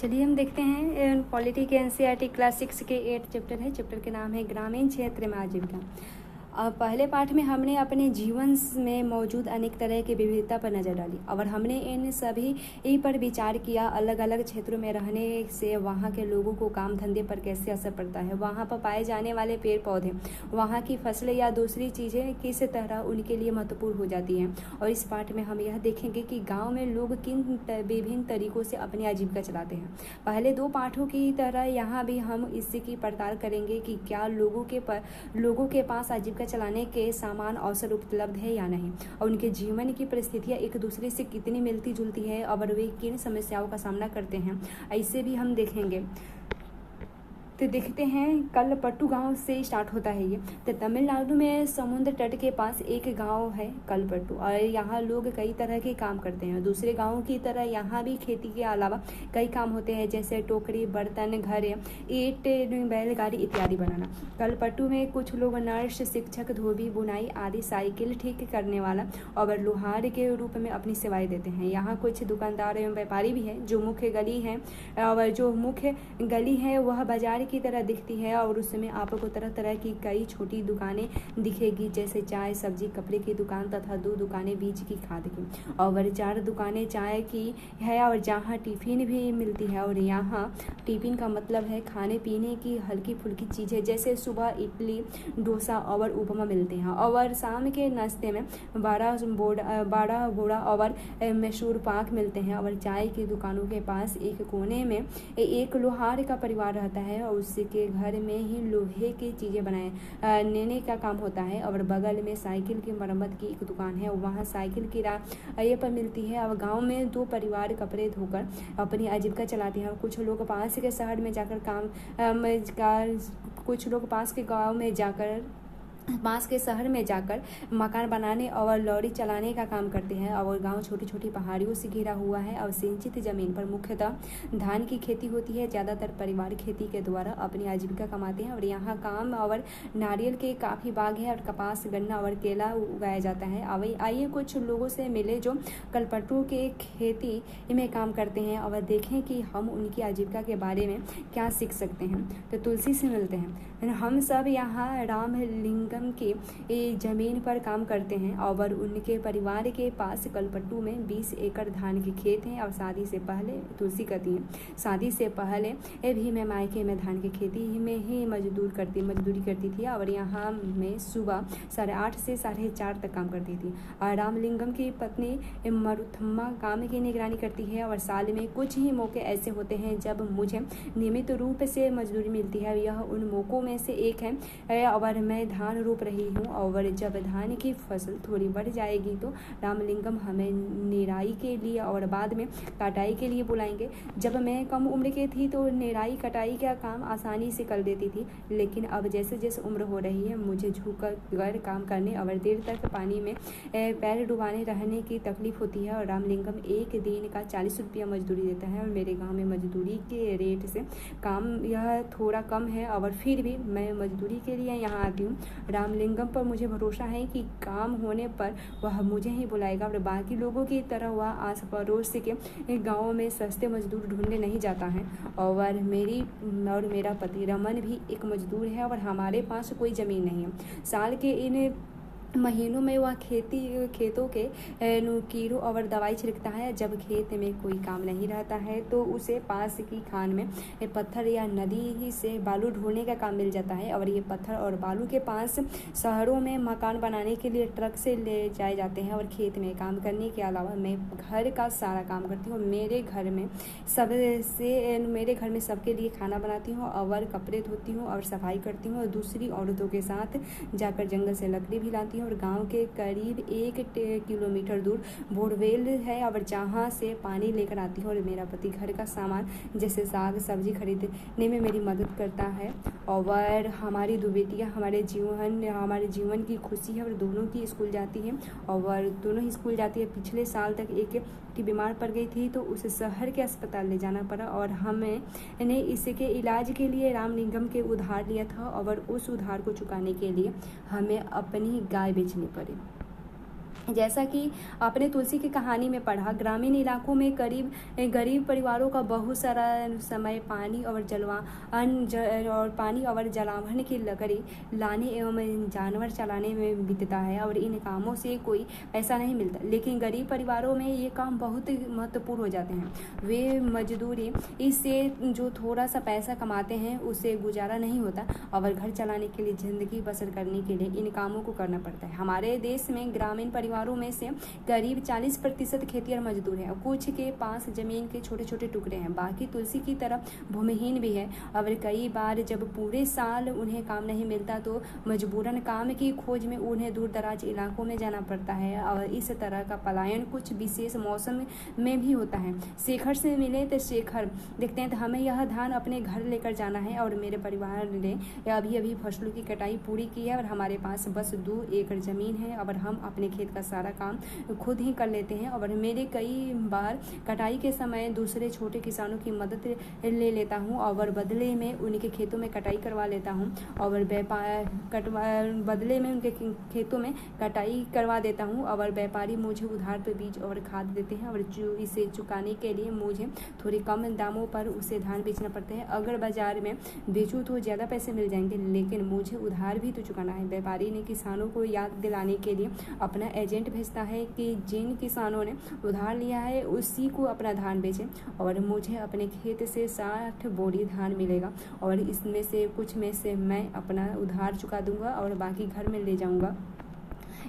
चलिए हम देखते हैं पॉलिटी के एनसीईआरटी क्लास 6 के 8 चैप्टर है। चैप्टर के नाम है ग्रामीण क्षेत्र में आजीविका। पहले पाठ में हमने अपने जीवन में मौजूद अनेक तरह की विविधता पर नज़र डाली और हमने इन सभी पर विचार किया। अलग अलग क्षेत्रों में रहने से वहाँ के लोगों को काम धंधे पर कैसे असर पड़ता है, वहाँ पर पाए जाने वाले पेड़ पौधे, वहाँ की फसलें या दूसरी चीज़ें किस तरह उनके लिए महत्वपूर्ण हो जाती हैं। और इस पाठ में हम यह देखेंगे कि गाँव में लोग किन विभिन्न तरीक़ों से अपनी आजीविका चलाते हैं। पहले दो पाठों की तरह यहाँ भी हम इसकी पड़ताल करेंगे कि क्या लोगों के पास आजीविका चलाने के समान अवसर उपलब्ध है या नहीं, और उनके जीवन की परिस्थितियाँ एक दूसरे से कितनी मिलती जुलती है और वे किन समस्याओं का सामना करते हैं, ऐसे भी हम देखेंगे। तो देखते हैं कलपट्टू गांव से स्टार्ट होता है ये। तो तमिलनाडु में समुद्र तट के पास एक गांव है कलपट्टू, और यहाँ लोग कई तरह के काम करते हैं। दूसरे गांवों की तरह यहाँ भी खेती के अलावा कई काम होते हैं, जैसे टोकरी, बर्तन, घर, ईंट, बैलगाड़ी इत्यादि बनाना। कलपट्टू में कुछ लोग नर्स, शिक्षक, धोबी, बुनाई आदि, साइकिल ठीक करने वाला और लोहार के रूप में अपनी सेवाएं देते हैं। यहाँ कुछ दुकानदार एवं व्यापारी भी हैं। जो मुख्य गली है वह बाजार की तरह दिखती है और उसमें आपको तरह तरह की कई छोटी दुकानें दिखेगी, जैसे चाय, सब्जी, कपड़े की दुकान तथा 2 दुकानें बीज की, खाद की, और 4 दुकानें चाय की है, और जहां टिफिन भी मिलती है। और यहाँ टिफिन का मतलब है खाने पीने की हल्की फुल्की चीज़ें, जैसे सुबह इडली, डोसा और उपमा मिलते हैं, और शाम के नाश्ते में बड़ा बोड़ा और मैसूर पाक मिलते हैं। और चाय की दुकानों के पास एक कोने में एक लोहार का परिवार रहता है और उसके घर में ही लोहे की चीज़ें बनाने का काम होता है। और बगल में साइकिल की मरम्मत की एक दुकान है, वहाँ साइकिल किराए पर मिलती है। और गांव में 2 परिवार कपड़े धोकर अपनी आजीविका चलाते हैं। कुछ लोग पास के शहर में जाकर पास के शहर में जाकर मकान बनाने और लॉरी चलाने का काम करते हैं। और गांव छोटी छोटी पहाड़ियों से घिरा हुआ है और सिंचित जमीन पर मुख्यतः धान की खेती होती है। ज़्यादातर परिवार खेती के द्वारा अपनी आजीविका कमाते हैं। और यहाँ काम और नारियल के काफ़ी बाग है और कपास, गन्ना और केला उगाया जाता है। आइए कुछ लोगों से मिले जो कलपट्टू के खेती में काम करते हैं और देखें कि हम उनकी आजीविका के बारे में क्या सीख सकते हैं। तो तुलसी से मिलते हैं। हम सब यहाँ रामलिंगम की जमीन पर काम करते हैं और उनके परिवार के पास कलपट्टू में 20 एकड़ धान के खेत हैं। और शादी से पहले तुलसी कहती है, शादी से पहले भी मैं मायके में धान की खेती में ही मजदूरी करती थी और यहाँ मैं सुबह 8:30 से 4:30 तक काम करती थी। और रामलिंगम की पत्नी मरुथम्मा काम की निगरानी करती है। और साल में कुछ ही मौके ऐसे होते हैं जब मुझे नियमित रूप से मजदूरी मिलती है। यह उन मौक़ों में से एक है। और मैं धान रोप रही हूँ और जब धान की फसल थोड़ी बढ़ जाएगी तो रामलिंगम हमें निराई के लिए और बाद में कटाई के लिए बुलाएंगे। जब मैं कम उम्र की थी तो निराई कटाई का काम आसानी से कर देती थी, लेकिन अब जैसे जैसे उम्र हो रही है मुझे झुककर काम करने और देर तक पानी में पैर डुबाने रहने की तकलीफ होती है। और रामलिंगम एक दिन का 40 रुपया मजदूरी देता है। और मेरे गाँव में मजदूरी के रेट से काम यह थोड़ा कम है और फिर भी मैं मजदूरी के लिए यहाँ आती हूँ। रामलिंगम पर मुझे भरोसा है कि काम होने पर वह मुझे ही बुलाएगा और बाकी लोगों की तरह वह आस पड़ोस के गाँव में सस्ते मजदूर ढूंढने नहीं जाता है। और मेरा पति रमन भी एक मजदूर है और हमारे पास कोई ज़मीन नहीं है। साल के इन महीनों में वह खेतों के कीड़ों और दवाई छिड़कता है। जब खेत में कोई काम नहीं रहता है तो उसे पास की खान में पत्थर या नदी से बालू ढोने का काम मिल जाता है। और ये पत्थर और बालू के पास शहरों में मकान बनाने के लिए ट्रक से ले जाए जाते हैं। और खेत में काम करने के अलावा मैं घर का सारा काम करती हूँ। मेरे घर में सबके लिए खाना बनाती हूँ और कपड़े धोती हूँ और सफाई करती हूँ और दूसरी औरतों के साथ जाकर जंगल से लकड़ी भी लाती हूँ। और गांव के करीब 1 किलोमीटर दूर बोरवेल है और जहां से पानी लेकर आती हूँ। और मेरा पति घर का सामान जैसे साग सब्जी खरीदने में मेरी मदद करता है। और हमारी 2 बेटियाँ हमारे जीवन की खुशी है और दोनों की स्कूल जाती हैं और दोनों ही स्कूल जाती है। पिछले साल तक एक की बीमार पड़ गई थी तो उसे शहर के अस्पताल ले जाना पड़ा और हमने इसके इलाज के लिए रामलिंगम के उधार लिया था और उस उधार को चुकाने के लिए हमें अपनी गाय बेचनी पड़ी। जैसा कि आपने तुलसी की कहानी में पढ़ा, ग्रामीण इलाकों में गरीब परिवारों का बहुत सारा समय पानी और जलावन की लकड़ी लाने एवं जानवर चलाने में बीतता है और इन कामों से कोई पैसा नहीं मिलता। लेकिन गरीब परिवारों में ये काम बहुत महत्वपूर्ण हो जाते हैं। वे मजदूरी इससे जो थोड़ा सा पैसा कमाते हैं उससे गुजारा नहीं होता और घर चलाने के लिए, ज़िंदगी बसर करने के लिए इन कामों को करना पड़ता है। हमारे देश में ग्रामीण परिवारों में से करीब 40% खेतिहर मजदूर हैं। कुछ के पास जमीन के छोटे छोटे टुकड़े हैं, बाकी तुलसी की तरह भूमिहीन भी है। और कई बार जब पूरे साल उन्हें काम नहीं मिलता तो मजबूरन काम की खोज में उन्हें दूर दराज इलाकों में जाना पड़ता है और इस तरह का पलायन कुछ विशेष मौसम में भी होता है। शेखर से मिले तो शेखर, देखते हैं तो हमें यह धान अपने घर लेकर जाना है और मेरे परिवार ने अभी फसलों की कटाई पूरी की है और हमारे पास बस 2 एकड़ ज़मीन है और हम अपने खेत का सारा काम खुद ही कर लेते हैं। और मेरे कई बार कटाई के समय दूसरे छोटे किसानों की मदद ले लेता हूँ और बदले में उनके खेतों में कटाई करवा लेता हूँ और बदले में उनके खेतों में कटाई करवा देता हूँ और व्यापारी मुझे उधार पर बीज और खाद देते हैं और इसे चुकाने के लिए मुझे थोड़े कम दामों पर उसे धान बेचना पड़ता है। अगर बाजार में बेचूँ तो ज़्यादा पैसे मिल जाएंगे, लेकिन मुझे उधार भी तो चुकाना है। व्यापारी ने किसानों को याद दिलाने के लिए अपना एजेंट भेजता है कि जिन किसानों ने उधार लिया है उसी को अपना धान बेचें और मुझे अपने खेत से 60 बोरी धान मिलेगा और इसमें से कुछ में से मैं अपना उधार चुका दूंगा और बाकी घर में ले जाऊंगा।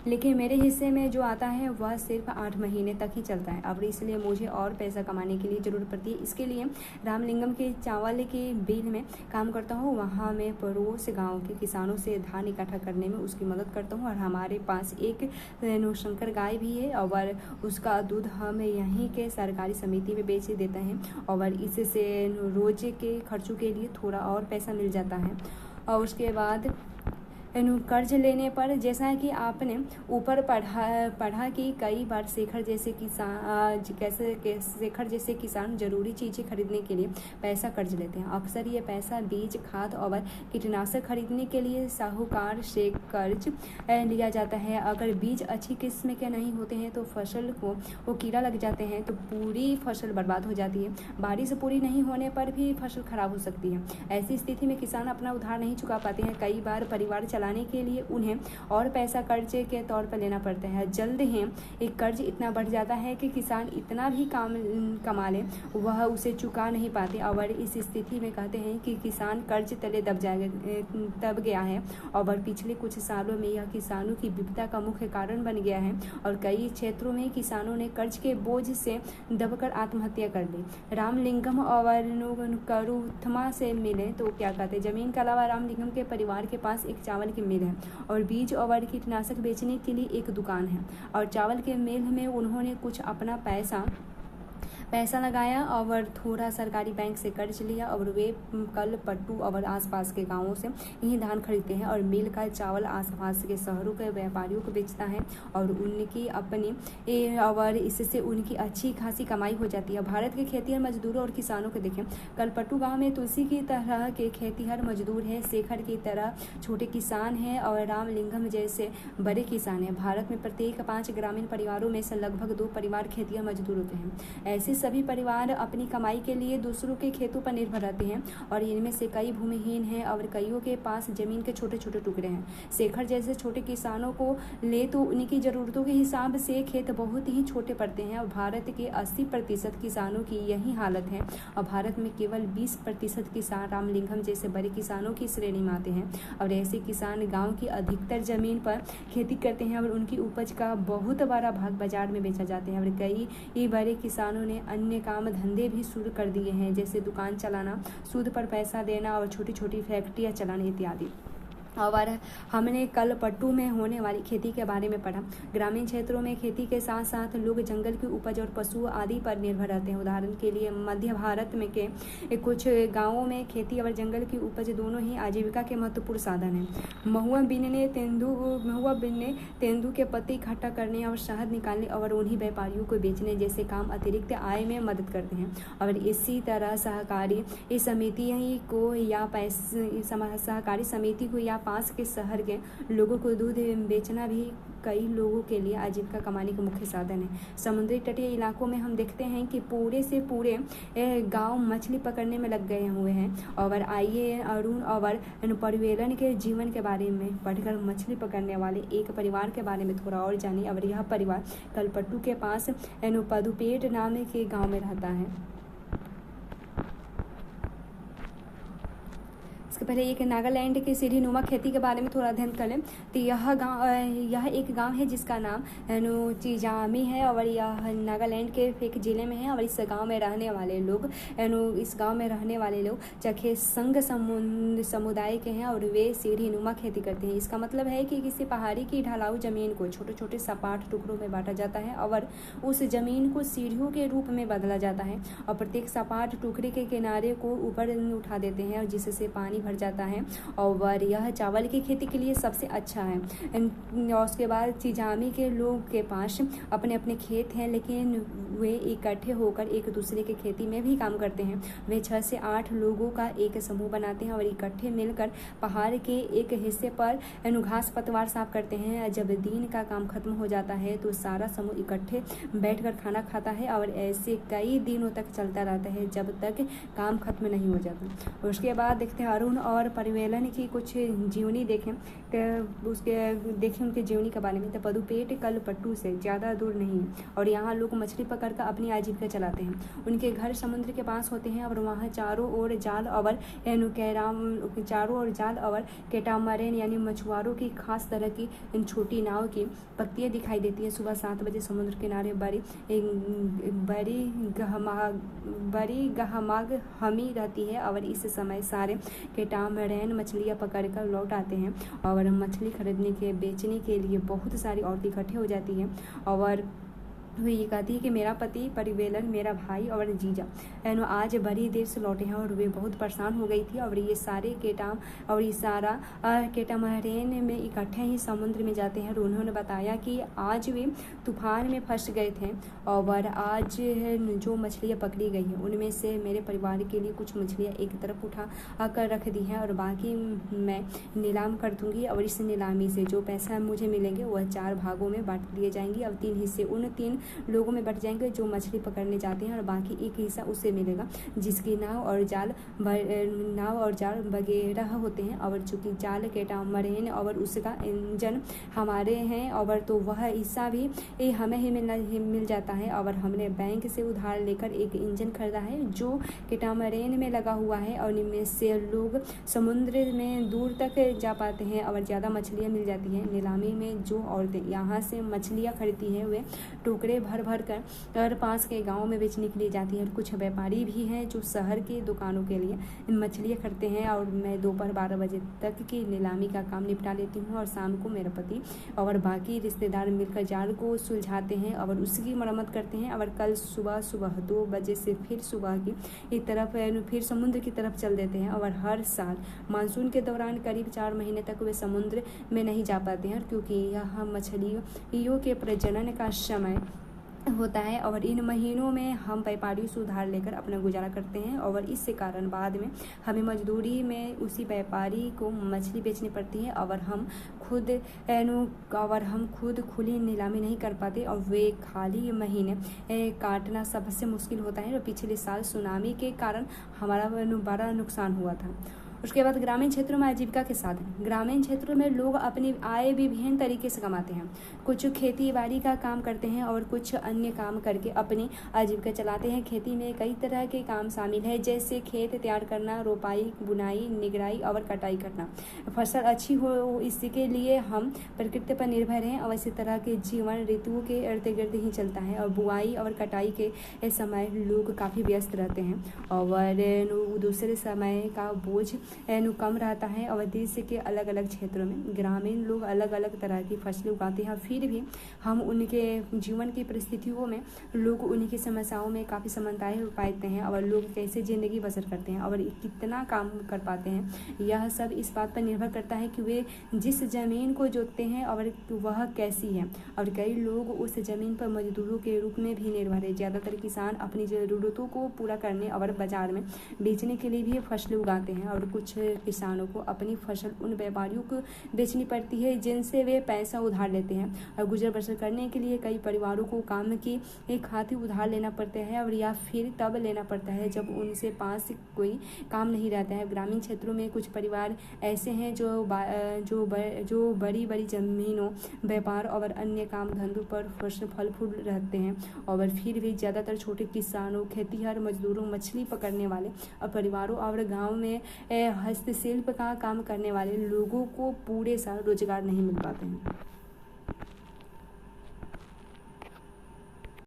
लेकिन मेरे हिस्से में जो आता है वह सिर्फ 8 महीने तक ही चलता है और इसलिए मुझे और पैसा कमाने के लिए ज़रूरत पड़ती है। इसके लिए रामलिंगम के चावल के बिल में काम करता हूँ। वहाँ मैं पड़ोस गांव के किसानों से धान इकट्ठा करने में उसकी मदद करता हूँ और हमारे पास एक शंकर गाय भी है और उसका दूध हम यहीं के सरकारी समिति में बेच देते हैं और इससे रोज के खर्चों के लिए थोड़ा और पैसा मिल जाता है। और उसके बाद कर्ज लेने पर, जैसा कि आपने ऊपर पढ़ा कि कई बार शेखर जैसे किसान जरूरी चीज़ें खरीदने के लिए पैसा कर्ज लेते हैं। अक्सर ये पैसा बीज, खाद और कीटनाशक खरीदने के लिए साहूकार से कर्ज लिया जाता है। अगर बीज अच्छी किस्म के नहीं होते हैं तो फसल को वो कीड़ा लग जाते हैं तो पूरी फसल बर्बाद हो जाती है। बारिश पूरी नहीं होने पर भी फसल खराब हो सकती है। ऐसी स्थिति में किसान अपना उधार नहीं चुका पाते हैं। कई बार परिवार चलाने के लिए उन्हें और पैसा कर्जे के तौर पर लेना पड़ता है। जल्द ही एक कर्ज इतना बढ़ जाता है कि किसान इतना भी कमा ले वह उसे चुका नहीं पाते और इस स्थिति में कहते हैं कि किसान कर्ज तले दब गया है और पिछले कुछ सालों में यह किसानों की विपदा का मुख्य कारण बन गया है और कई क्षेत्रों में किसानों ने कर्ज के बोझ से दबकर आत्महत्या कर ली। रामलिंगम और करुथमा से मिले तो क्या कहते, जमीन के अलावा रामलिंगम के परिवार के पास एक चावल की मिल है और बीज और कीटनाशक बेचने के लिए एक दुकान है और चावल के मिल में उन्होंने कुछ अपना पैसा लगाया और थोड़ा सरकारी बैंक से कर्ज लिया और वे कल पट्टू और आसपास के गांवों से यही धान खरीदते हैं और मिल का चावल आसपास के शहरों के व्यापारियों को बेचता है और उनकी अपनी और इससे उनकी अच्छी खासी कमाई हो जाती है। भारत के खेतिहर मजदूरों और किसानों को देखें, कलपट्टू गाँव में तुलसी की तरह के खेतिहर मजदूर है, शेखर की तरह छोटे किसान हैं और रामलिंगम जैसे बड़े किसान हैं। भारत में प्रत्येक 5 ग्रामीण परिवारों में से लगभग 2 परिवार खेतिहर मजदूर होते हैं। ऐसे सभी परिवार अपनी कमाई के लिए दूसरों के खेतों पर निर्भर रहते हैं और इनमें से कई भूमिहीन हैं और कईयों के पास जमीन के छोटे छोटे टुकड़े हैं। शेखर जैसे छोटे किसानों को ले तो उनकी ज़रूरतों के हिसाब से खेत बहुत ही छोटे पड़ते हैं और भारत के 80% किसानों की यही हालत है और भारत में केवल 20% किसान रामलिंगम जैसे बड़े किसानों की श्रेणी में आते हैं और ऐसे किसान गाँव की अधिकतर जमीन पर खेती करते हैं और उनकी उपज का बहुत बड़ा भाग बाजार में बेचा जाते हैं और कई बड़े किसानों ने अन्य काम धंधे भी शुरू कर दिए हैं, जैसे दुकान चलाना, सूद पर पैसा देना और छोटी छोटी फैक्ट्रियाँ चलाना इत्यादि। और हमने कल पट्टू में होने वाली खेती के बारे में पढ़ा। ग्रामीण क्षेत्रों में खेती के साथ साथ लोग जंगल की उपज और पशु आदि पर निर्भर रहते हैं। उदाहरण के लिए मध्य भारत में के कुछ गांवों में खेती और जंगल की उपज दोनों ही आजीविका के महत्वपूर्ण साधन हैं। महुआ बिनने तेंदू के पत्ते इकट्ठा करने और शहद निकालने और उन्हीं व्यापारियों को बेचने जैसे काम अतिरिक्त आय में मदद करते हैं। और इसी तरह सहकारी समिति को या पास के शहर के लोगों को दूध बेचना भी कई लोगों के लिए आजीविका कमाने का मुख्य साधन है। समुद्री तटीय इलाकों में हम देखते हैं कि पूरे से पूरे गांव मछली पकड़ने में लग गए हुए हैं। और आइए अरुण और परिवेलन के जीवन के बारे में पढ़कर मछली पकड़ने वाले एक परिवार के बारे में थोड़ा और जानिए। और यह परिवार कलपट्टू के पास पदुपेट नाम के गांव में रहता है। इसके पहले एक नागालैंड के सीढ़ीनुमा खेती के बारे में थोड़ा अध्ययन कर लें तो यह एक गांव है जिसका नाम चिजामी है और यह नागालैंड के एक जिले में है। और इस गांव में रहने वाले लोग चखे संघ समुदाय के हैं और वे सीढ़ीनुमा खेती करते हैं। इसका मतलब है कि किसी पहाड़ी की ढलाऊ जमीन को छोटे छोटे सपाट टुकड़ों में बांटा जाता है और उस जमीन को सीढ़ियों के रूप में बदला जाता है और प्रत्येक सपाट टुकड़े के किनारे को ऊपर उठा देते हैं और जिससे पानी भर जाता है और यह चावल की खेती के लिए सबसे अच्छा है। और उसके बाद चिजामी के लोग के पास अपने अपने खेत हैं, लेकिन वे इकट्ठे होकर एक दूसरे के खेती में भी काम करते हैं। वे 6 से 8 लोगों का एक समूह बनाते हैं और इकट्ठे मिलकर पहाड़ के एक हिस्से पर घास पतवार साफ करते हैं। जब दिन का काम खत्म हो जाता है तो सारा समूह इकट्ठे बैठकर खाना खाता है और ऐसे कई दिनों तक चलता रहता है जब तक काम खत्म नहीं हो जाता। उसके बाद देखते हैं अरुण और परिवेलन की कुछ जीवनी देखें उनके जीवनी के बारे में। तो पदुपेट कलपट्टू से ज़्यादा दूर नहीं है और यहाँ लोग मछली पकड़कर अपनी आजीविका चलाते हैं। उनके घर समुद्र के पास होते हैं और वहाँ चारों ओर जाल और कैटामरेन यानी मछुआरों की खास तरह की इन छोटी नाव की पक्तियाँ दिखाई देती हैं। सुबह 7 बजे समुद्र किनारे बड़ी गहमाग हमी रहती है और इस समय सारे कैटामरेन मछलियाँ पकड़कर लौट आते हैं और मछली खरीदने के बेचने के लिए बहुत सारी औरतें इकट्ठे हो जाती हैं। और वे ये कहती है कि मेरा पति परिवेलन, मेरा भाई और जीजा आज बड़ी देर से लौटे हैं और वे बहुत परेशान हो गई थी और ये सारे कैटामरेन में इकट्ठे ही समुद्र में जाते हैं। और उन्होंने बताया कि आज वे तूफान में फंस गए थे और आज जो मछलियाँ पकड़ी गई हैं उनमें से मेरे परिवार के लिए कुछ मछलियाँ एक तरफ उठा कर रख दी हैं और बाकी मैं नीलाम कर दूँगी और इस नीलामी से जो पैसा मुझे मिलेंगे वह 4 भागों में बांट दिए जाएंगे। अब 3 हिस्से उन 3 लोगों में बट जाएंगे जो मछली पकड़ने जाते हैं और बाकी एक हिस्सा उसे मिलेगा जिसकी नाव और जाल वगैरह होते हैं। और चूंकि जाल कैटामरेन और उसका इंजन हमारे हैं और तो वह हिस्सा भी हमें ही मिल जाता है। और हमने बैंक से उधार लेकर एक इंजन खरीदा है जो कैटामरेन में लगा हुआ है और इनमें से लोग समुद्र में दूर तक जा पाते हैं और ज़्यादा मछलियाँ मिल जाती हैं। नीलामी में जो औरतें यहाँ से मछलियाँ खरीदती हैं वे टोकरे भर कर पास के गांव में बेचने के लिए जाती है। और कुछ व्यापारी भी हैं जो शहर की दुकानों के लिए मछलियाँ खरीदते हैं। और मैं दोपहर 12 बजे तक की नीलामी का काम निपटा लेती हूँ और शाम को मेरा पति और बाकी रिश्तेदार मिलकर जाल को सुलझाते हैं और उसकी मरम्मत करते हैं। और कल सुबह 2 बजे से फिर सुबह की तरफ फिर समुद्र की तरफ चल देते हैं। और हर साल मानसून के दौरान करीब 4 महीने तक वे समुद्र में नहीं जा पाते हैं क्योंकि यह मछलियों के प्रजनन का समय होता है और इन महीनों में हम व्यापारियों से उधार लेकर अपना गुजारा करते हैं और इस कारण बाद में हमें मजदूरी में उसी व्यापारी को मछली बेचनी पड़ती है और हम खुद खुली नीलामी नहीं कर पाते और वे खाली महीने काटना सबसे मुश्किल होता है। और पिछले साल सुनामी के कारण हमारा बड़ा नुकसान हुआ था। उसके बाद ग्रामीण क्षेत्रों में आजीविका के साधन। ग्रामीण क्षेत्रों में लोग अपनी आय विभिन्न तरीके से कमाते हैं। कुछ खेती बाड़ी का काम करते हैं और कुछ अन्य काम करके अपनी आजीविका चलाते हैं। खेती में कई तरह के काम शामिल है जैसे खेत तैयार करना, रोपाई, बुनाई, निगराई और कटाई करना। फसल अच्छी हो इसके लिए हम प्रकृति पर निर्भर हैं और इसी तरह के जीवन ऋतुओं के इर्द गिर्द ही चलता है। और बुआई और कटाई के समय लोग काफ़ी व्यस्त रहते हैं और दूसरे समय का बोझ कम रहता है। और देश के अलग अलग क्षेत्रों में ग्रामीण लोग अलग अलग तरह की फसलें उगाते हैं। फिर भी हम उनके जीवन की परिस्थितियों में लोग उनकी समस्याओं में काफ़ी समानताएं पाते हैं और लोग कैसे ज़िंदगी बसर करते हैं और कितना काम कर पाते हैं। यह सब इस बात पर निर्भर करता है कि वे जिस ज़मीन को जोतते हैं और वह कैसी है। और कई लोग उस ज़मीन पर मजदूरों के रूप में भी निर्भर है। ज़्यादातर किसान अपनी ज़रूरतों को पूरा करने और बाजार में बेचने के लिए भी फसलें उगाते हैं और कुछ कुछ किसानों को अपनी फसल उन व्यापारियों को बेचनी पड़ती है जिनसे वे पैसा उधार लेते हैं, और गुजर बसर करने के लिए कई परिवारों को काम की एक खातिर उधार लेना पड़ता है, और या फिर तब लेना पड़ता है जब उनसे पास कोई काम नहीं रहता है। ग्रामीण क्षेत्रों में कुछ परिवार ऐसे हैं जो बड़ी बड़ी जमीनों, व्यापार और अन्य काम धंधों पर फल फूल रहते हैं, और फिर भी ज़्यादातर छोटे किसानों, खेतीहर मजदूरों, मछली पकड़ने वाले और परिवारों और गांव में हस्तशिल्प का काम करने वाले लोगों को पूरे साल रोजगार नहीं मिल पाते हैं।